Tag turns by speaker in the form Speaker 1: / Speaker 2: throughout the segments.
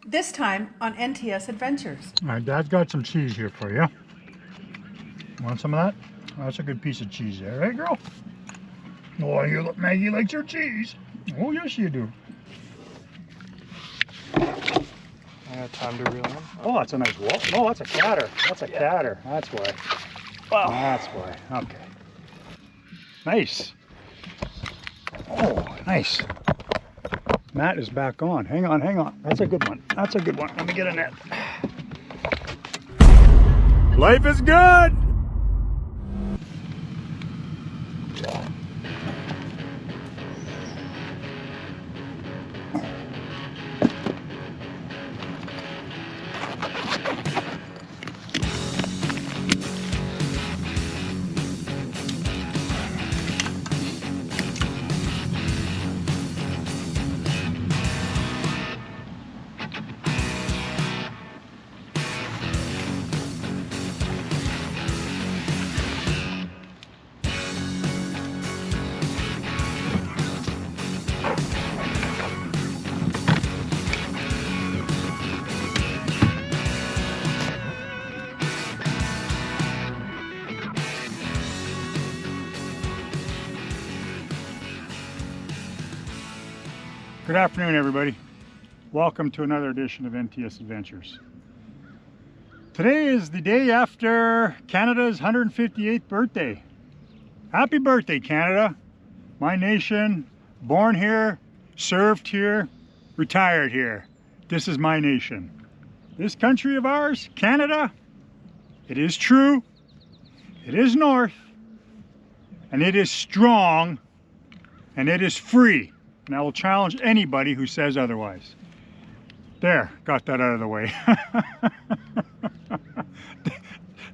Speaker 1: This time on NTS Adventures.
Speaker 2: All right, Dad's got some cheese here for you. Want some of that? Oh, that's a good piece of cheese there, right, girl? Oh, you look, Maggie likes your cheese. Oh, yes, you do.
Speaker 3: I got time to reel in.
Speaker 2: Oh, that's a nice wolf. Oh, that's a catter. That's a catter. That's why.
Speaker 3: Wow.
Speaker 2: That's why. Okay. Nice. Oh, nice. Matt is back on. Hang on, hang on. That's a good one. That's a good one. Let me get a net. Life is good. Good afternoon, everybody. Welcome to another edition of NTS Adventures. Today is the day after Canada's 158th birthday. Happy birthday, Canada. My nation, born here, served here, retired here. This is my nation. This country of ours, Canada, it is true, it is north, and it is strong, and it is free. And I will challenge anybody who says otherwise. There, got that out of the way.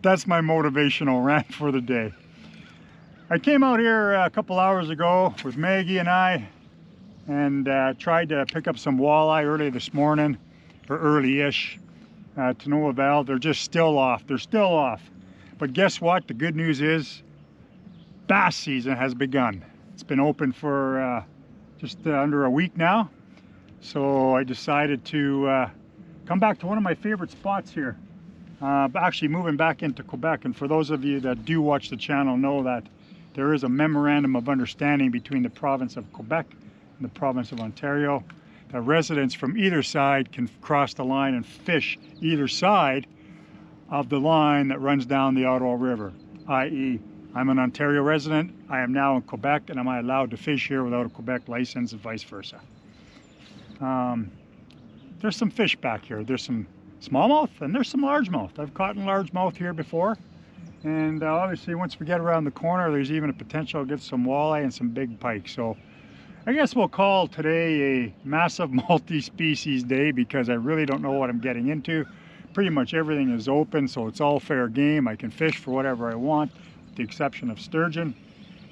Speaker 2: That's my motivational rant for the day. I came out here a couple hours ago with Maggie and I and tried to pick up some walleye early this morning, or early-ish, to Ottawa Valley. They're just still off. They're still off. But guess what? The good news is bass season has begun. It's been open for just under a week now, so I decided to come back to one of my favorite spots here. Actually moving back into Quebec, and for those of you that do watch the channel know that there is a memorandum of understanding between the province of Quebec and the province of Ontario that residents from either side can cross the line and fish either side of the line that runs down the Ottawa River, i.e. I'm an Ontario resident, I am now in Quebec, and am I allowed to fish here without a Quebec license and vice versa. There's some fish back here. There's some smallmouth and there's some largemouth. I've caught in largemouth here before. And obviously once we get around the corner, there's even a potential to get some walleye and some big pike. So I guess we'll call today a massive multi-species day because I really don't know what I'm getting into. Pretty much everything is open, so it's all fair game. I can fish for whatever I want, with the exception of sturgeon,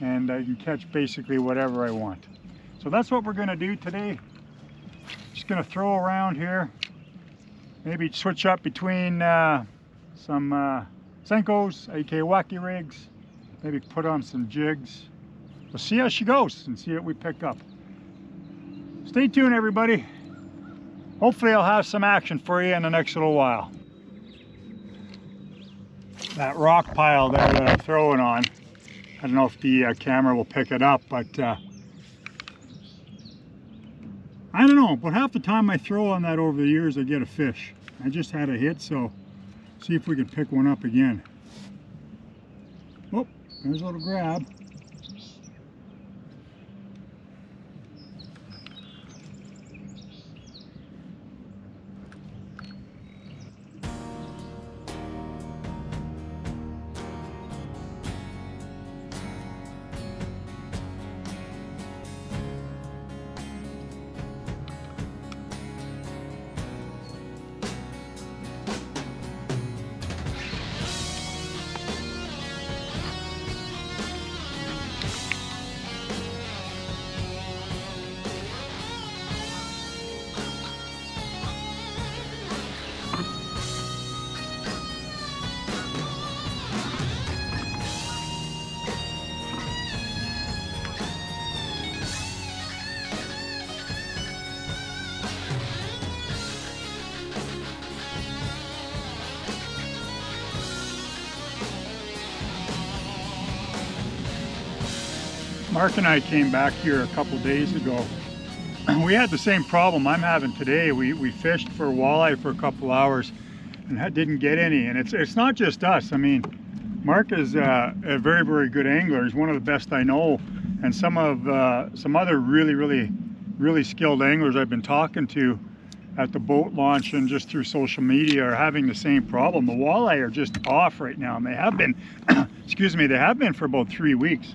Speaker 2: and I can catch basically whatever I want. So that's what we're going to do today. Just going to throw around here, maybe switch up between some Senkos, aka wacky rigs, maybe put on some jigs. We'll see how she goes and see what we pick up. Stay tuned, everybody. Hopefully I'll have some action for you in the next little while. That rock pile there that I'm throwing on, I don't know if the camera will pick it up, but I don't know, but half the time I throw on that over the years I get a fish. I just had a hit, so see if we can pick one up again. Oh, there's a little grab. Mark and I came back here a couple days ago. We had the same problem I'm having today. We fished for walleye for a couple hours and didn't get any. And it's not just us. I mean, Mark is a very, very good angler. He's one of the best I know. And some other really skilled anglers I've been talking to at the boat launch and just through social media are having the same problem. The walleye are just off right now, and they have been, excuse me, they have been for about 3 weeks.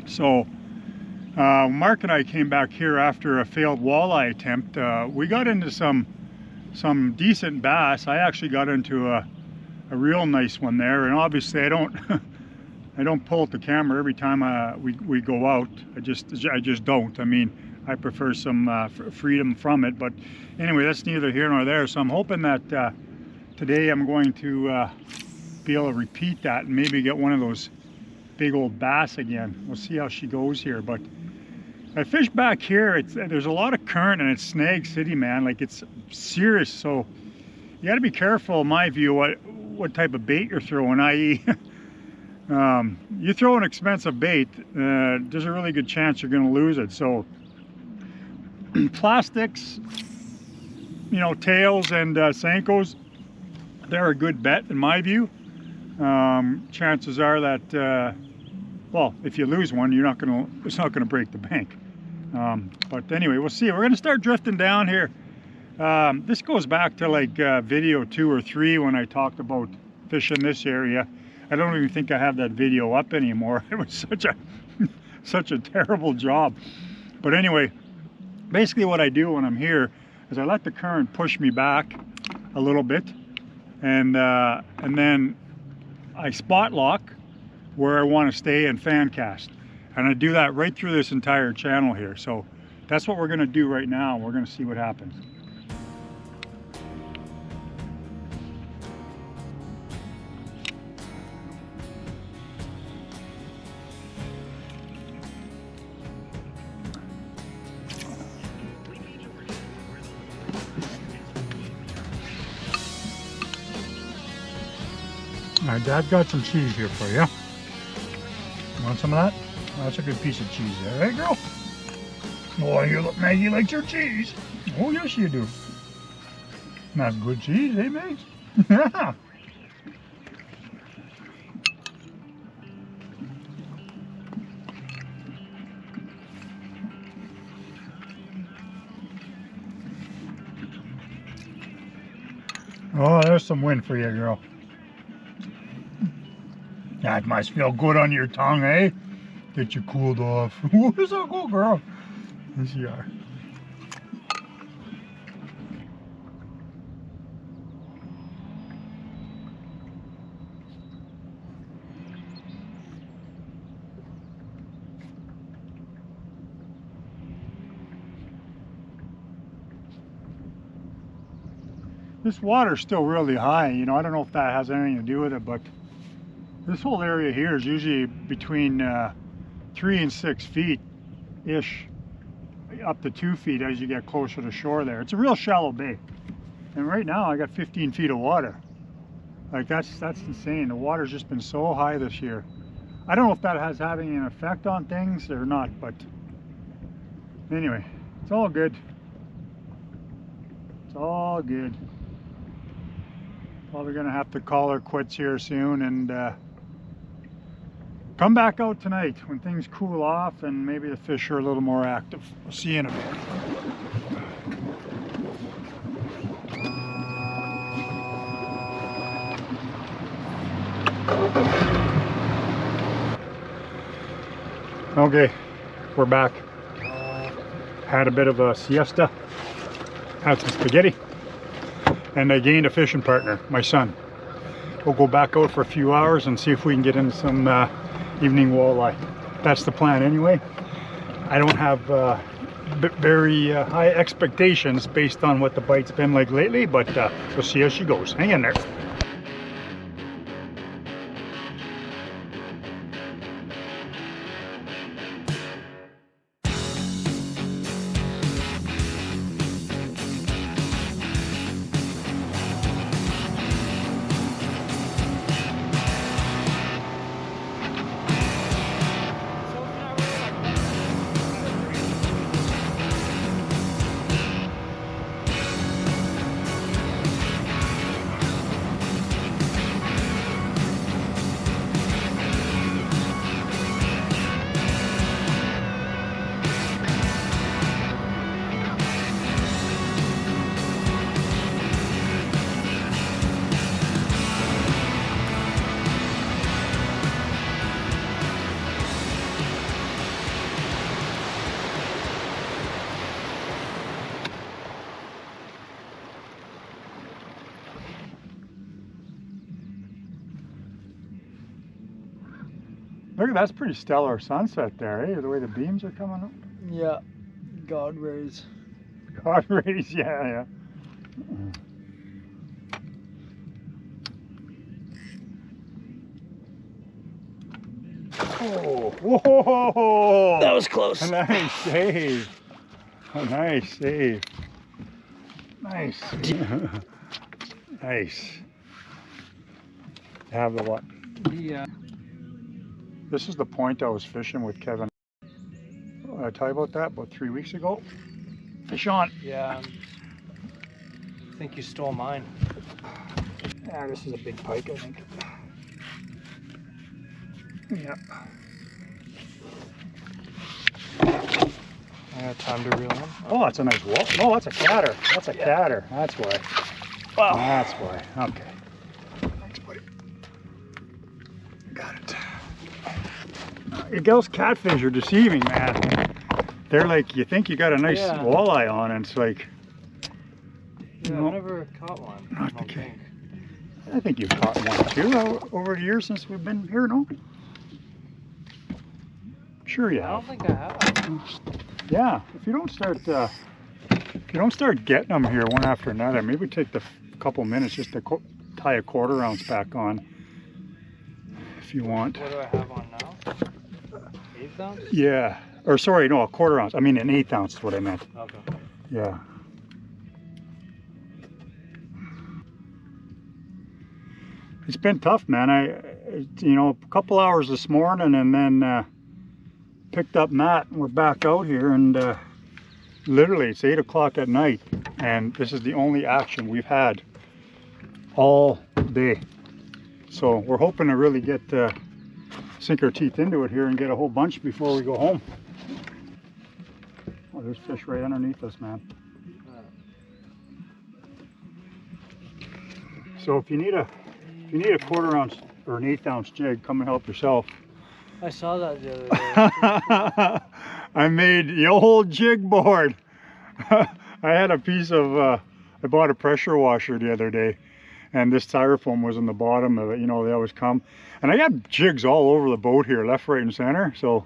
Speaker 2: So Mark and I came back here after a failed walleye attempt. We got into some decent bass. I actually got into a real nice one there, and obviously I don't I don't pull at the camera every time we go out. I just don't. I mean, I prefer some freedom from it. But anyway, that's neither here nor there. So I'm hoping that today I'm going to be able to repeat that and maybe get one of those big old bass again. We'll see how she goes here. But I fish back here. There's a lot of current and it's Snag City, man. Like, it's serious. So you got to be careful, in my view, what type of bait you're throwing. I.e., you throw an expensive bait, there's a really good chance you're going to lose it. So plastics, you know, tails and Senkos, they're a good bet in my view. Chances are that well, if you lose one, it's not gonna break the bank. But anyway, we'll see. We're gonna start drifting down here. This goes back to like video 2 or 3 when I talked about fishing this area. I don't even think I have that video up anymore. It was such a terrible job. But anyway, basically what I do when I'm here is I let the current push me back a little bit, and then I spot lock where I want to stay and fan cast. And I do that right through this entire channel here. So that's what we're going to do right now. We're going to see what happens. My dad got some cheese here for you. Want some of that? Oh, that's a good piece of cheese there, right, girl? Oh, you look, Maggie likes your cheese. Oh, yes, you do. That's good cheese, eh, Meg? Yeah. Oh, there's some wind for you, girl. That must feel good on your tongue, eh? Get you cooled off. Where's that go, girl? Yes, you are. This water's still really high, you know. I don't know if that has anything to do with it, but this whole area here is usually between 3 and 6 feet ish, up to 2 feet as you get closer to shore there. It's a real shallow bay, and right now I got 15 feet of water. Like, that's insane. The water's just been so high this year. I don't know if that has having an effect on things or not, but anyway, it's all good. It's all good. Probably gonna have to call her quits here soon and come back out tonight when things cool off and maybe the fish are a little more active. We'll see you in a bit. Okay, we're back. Had a bit of a siesta, had some spaghetti, and I gained a fishing partner, my son. We'll go back out for a few hours and see if we can get into some evening walleye. That's the plan anyway. I don't have very high expectations based on what the bite's been like lately, but we'll see how she goes. Hang in there. Look at that's pretty stellar sunset there, eh? The way the beams are coming up.
Speaker 3: Yeah. God rays.
Speaker 2: God rays, yeah. Oh, whoa!
Speaker 3: That was close.
Speaker 2: A nice save. A nice save. Nice. Nice. Have the what?
Speaker 3: Yeah.
Speaker 2: This is the point I was fishing with Kevin. I tell you about that about 3 weeks ago. Fish on.
Speaker 3: Yeah. I think you stole mine.
Speaker 2: Yeah, this is a big pike, I think. Yeah.
Speaker 3: I got time to reel in.
Speaker 2: Oh, that's a nice wall. No, that's a catter. That's a catter. That's why.
Speaker 3: Wow.
Speaker 2: That's why. Okay. Thanks, buddy. Got it. Those catfish are deceiving, man. They're like, you think you got a nice walleye on, and it's like.
Speaker 3: Yeah,
Speaker 2: No,
Speaker 3: I've never caught one.
Speaker 2: not the case. I think you've caught one too over the years since we've been here, no? Sure you
Speaker 3: I
Speaker 2: have.
Speaker 3: don't think I have.
Speaker 2: Yeah, if you don't start getting them here one after another, maybe take the couple minutes just to tie a 1/4 ounce back on, if you want.
Speaker 3: What do I have on now? 1/8 ounce?
Speaker 2: Yeah, or sorry, no, a 1/4 ounce. I mean an 1/8 ounce is what I meant.
Speaker 3: Okay.
Speaker 2: Yeah. It's been tough, man. A couple hours this morning, and then picked up Matt, and we're back out here, and literally it's 8 o'clock at night, and this is the only action we've had all day. So we're hoping to really get sink our teeth into it here and get a whole bunch before we go home. Oh, there's fish right underneath us, man. So if you need a 1/4 ounce or an 1/8 ounce jig, come and help yourself.
Speaker 3: I saw that the other day.
Speaker 2: I made the old jig board. I had a piece of, I bought a pressure washer the other day, and this styrofoam was in the bottom of it, they always come. And I got jigs all over the boat here, left, right, and center. So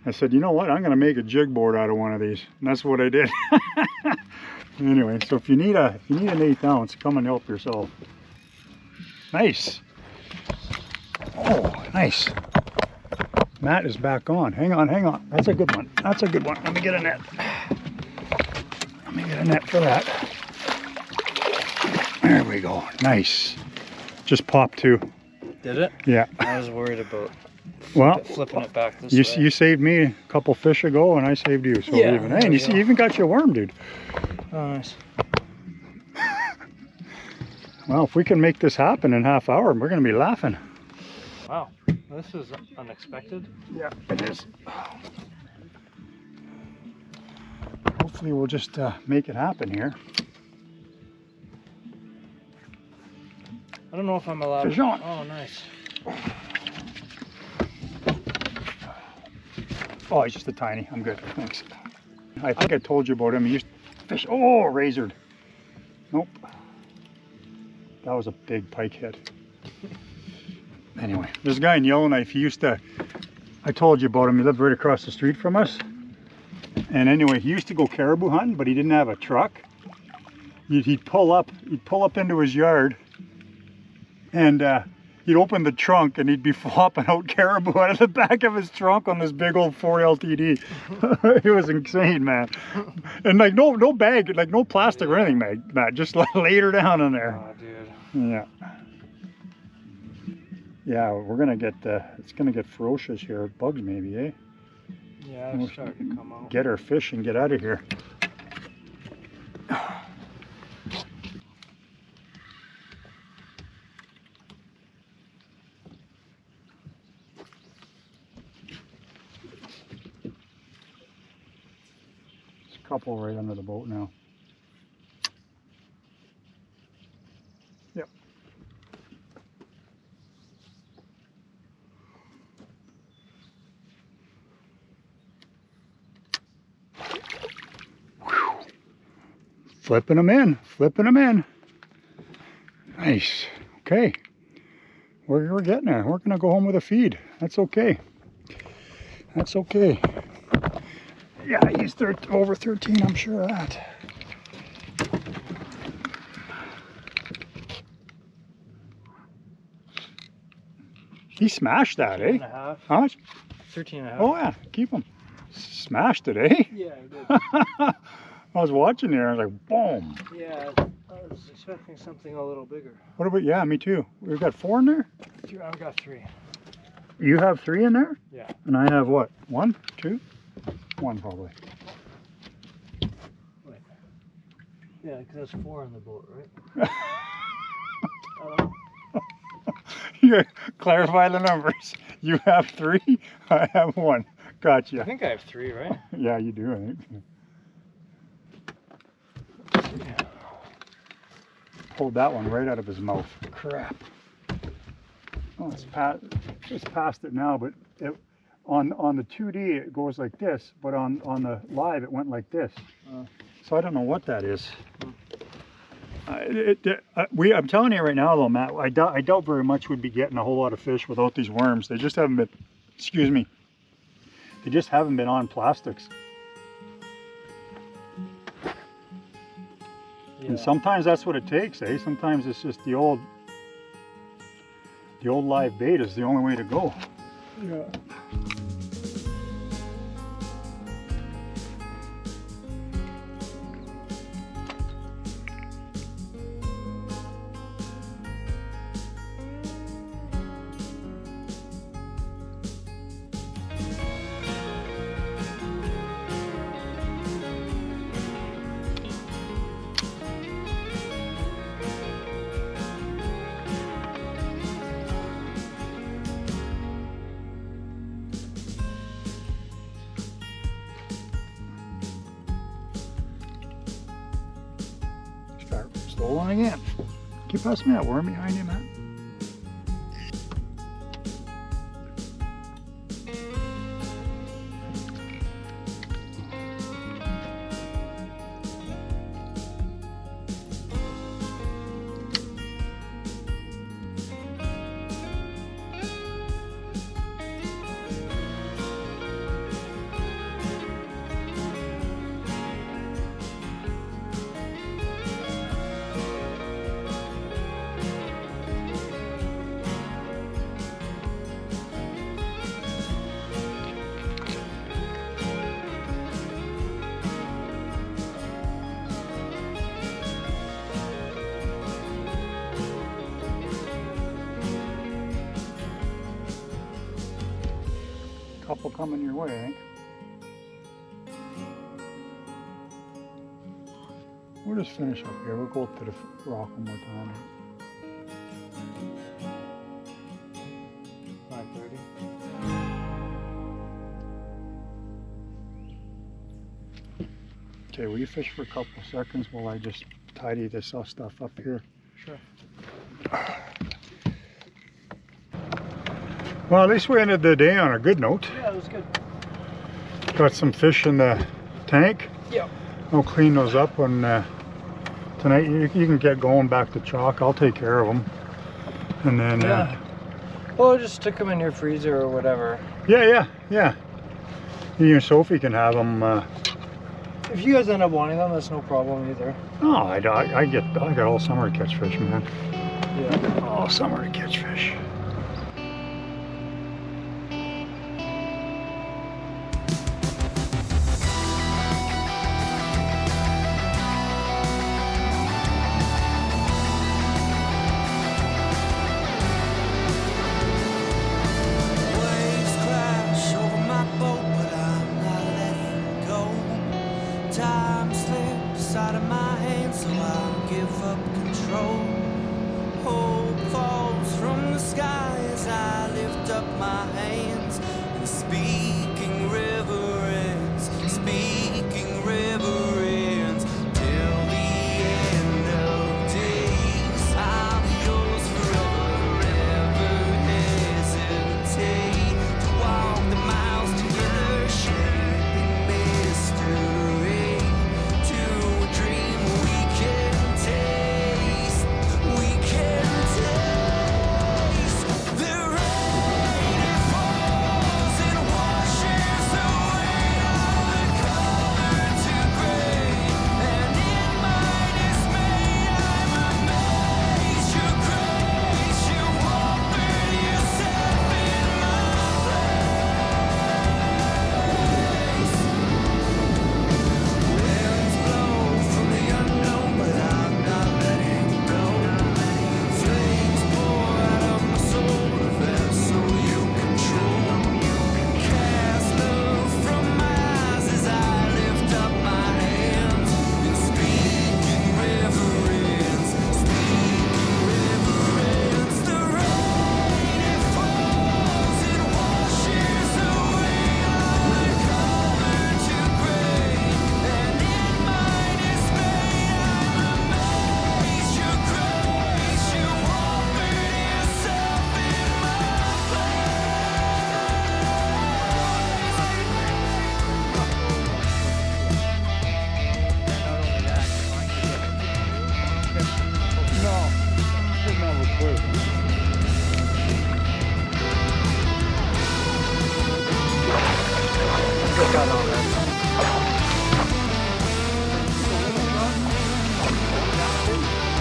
Speaker 2: I said, you know what, I'm gonna make a jig board out of one of these. And that's what I did. Anyway, so if you need an 1/8 ounce, come and help yourself. Nice. Oh, nice. Matt is back on. Hang on. That's a good one. That's a good one. Let me get a net. Let me get a net for that. There we go. Nice. Just popped two.
Speaker 3: Did it?
Speaker 2: Yeah.
Speaker 3: I was worried about flipping it back this way.
Speaker 2: You saved me a couple fish ago, and I saved you. So
Speaker 3: Yeah,
Speaker 2: even. Hey, and you see, you even got your worm, dude.
Speaker 3: Oh, nice.
Speaker 2: Well, if we can make this happen in half hour, we're going to be laughing.
Speaker 3: Wow. This is unexpected.
Speaker 2: Yeah, it is. Hopefully we'll just make it happen here.
Speaker 3: I don't know if I'm allowed
Speaker 2: Fish on.
Speaker 3: Oh, nice.
Speaker 2: Oh, he's just a tiny. I'm good. Thanks. I think I told you about him. He used to fish. Oh, razored. Nope. That was a big pike hit. Anyway, there's a guy in Yellowknife. He used to, I told you about him. He lived right across the street from us. And anyway, he used to go caribou hunting, but he didn't have a truck. He'd pull up into his yard, and he'd open the trunk, and he'd be flopping out caribou out of the back of his trunk on this big old 4 LTD. It was insane, man. And like no bag, like no plastic or anything, Matt. Just laid her down in there.
Speaker 3: Oh, dude.
Speaker 2: Yeah. Yeah, we're gonna get. It's gonna get ferocious here. Bugs, maybe, eh?
Speaker 3: Yeah, it's starting to come out.
Speaker 2: Get our fish and get out of here. There's a couple right under the boat now. Yep. Flipping them in. Nice. Okay. We're getting there. We're going to go home with a feed. That's okay. That's okay. Yeah, he's over 13, I'm sure of that. He smashed that,
Speaker 3: 13
Speaker 2: eh?
Speaker 3: and a half.
Speaker 2: How much?
Speaker 3: 13 and a half.
Speaker 2: Oh yeah, keep him. Smashed it, eh?
Speaker 3: Yeah, I did.
Speaker 2: I was watching there, I was like, boom.
Speaker 3: Yeah, I was expecting something a little bigger.
Speaker 2: What about, yeah, me too. We've got 4 in there?
Speaker 3: I've got 3.
Speaker 2: You have 3 in there?
Speaker 3: Yeah.
Speaker 2: And I have what? 1, 2? 1 probably.
Speaker 3: Wait. Yeah, because there's 4 on the boat, right?
Speaker 2: You clarify the numbers. You have 3, I have 1.
Speaker 3: I
Speaker 2: Gotcha.
Speaker 3: think I have 3, right?
Speaker 2: Yeah, you do, I think. Pulled that one right out of his mouth. Crap. Oh, it's past it now, but on the 2D it goes like this, but on the live it went like this. So I don't know what that is. I'm telling you right now though, Matt, I doubt very much we'd be getting a whole lot of fish without these worms. They just haven't been, excuse me, they just haven't been on plastics.
Speaker 3: Yeah.
Speaker 2: And sometimes that's what it takes, eh? Sometimes it's just the old live bait is the only way to go. Yeah. Start rolling again. Keep passing me that worm behind you, Matt. Couple coming your way, I think. We'll just finish up here. We'll go to the rock one more time.
Speaker 3: 5:30.
Speaker 2: Okay, will you fish for a couple seconds while I just tidy this stuff up here?
Speaker 3: Sure.
Speaker 2: Well, at least we ended the day on a good note.
Speaker 3: Yeah, it was good.
Speaker 2: Got some fish in the tank.
Speaker 3: Yeah.
Speaker 2: I'll clean those up when tonight you can get going back to chalk. I'll take care of them. And then
Speaker 3: Yeah. Well, just stick them in your freezer or whatever.
Speaker 2: yeah. You and Sophie can have them.
Speaker 3: If you guys end up wanting them, that's no problem either.
Speaker 2: Oh, I got all summer to catch fish, man.
Speaker 3: Yeah.
Speaker 2: All summer to catch fish.
Speaker 4: Waves crash over my boat, but I'm not letting go. Time slips out of my hands, so I'll give up control. Hope falls from the sky as I lift up my hands. And speaking reverence, till the end of days. I'm yours forever, never hesitate to walk the miles together, sharing mystery, to a dream we can taste. The rain falls and washes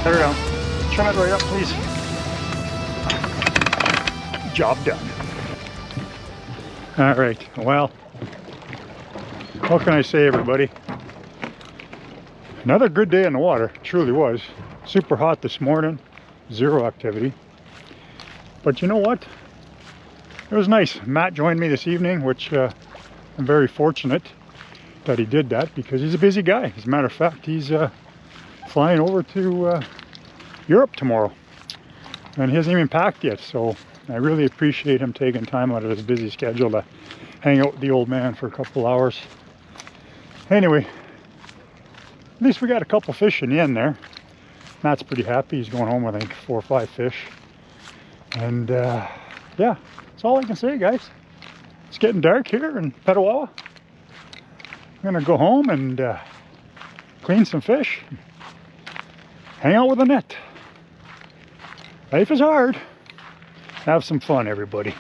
Speaker 2: There we go. Trim it right up, please. Job done. All right, well, what can I say, everybody? Another good day in the water, truly was. Super hot this morning, zero activity. But you know what? It was nice. Matt joined me this evening, which I'm very fortunate that he did that because he's a busy guy. As a matter of fact, he's flying over to Europe tomorrow. And he hasn't even packed yet, so I really appreciate him taking time out of his busy schedule to hang out with the old man for a couple hours. Anyway, at least we got a couple fish in the end there. Matt's pretty happy. He's going home with, I think, 4 or 5 fish. And yeah, that's all I can say, guys. It's getting dark here in Petawawa. I'm gonna go home and clean some fish. Hang out with the net. Life is hard. Have some fun, everybody.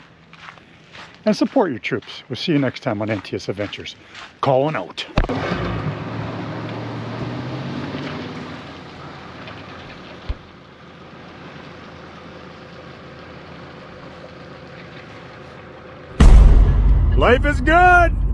Speaker 2: And support your troops. We'll see you next time on NTS Adventures. Calling out. Life is good.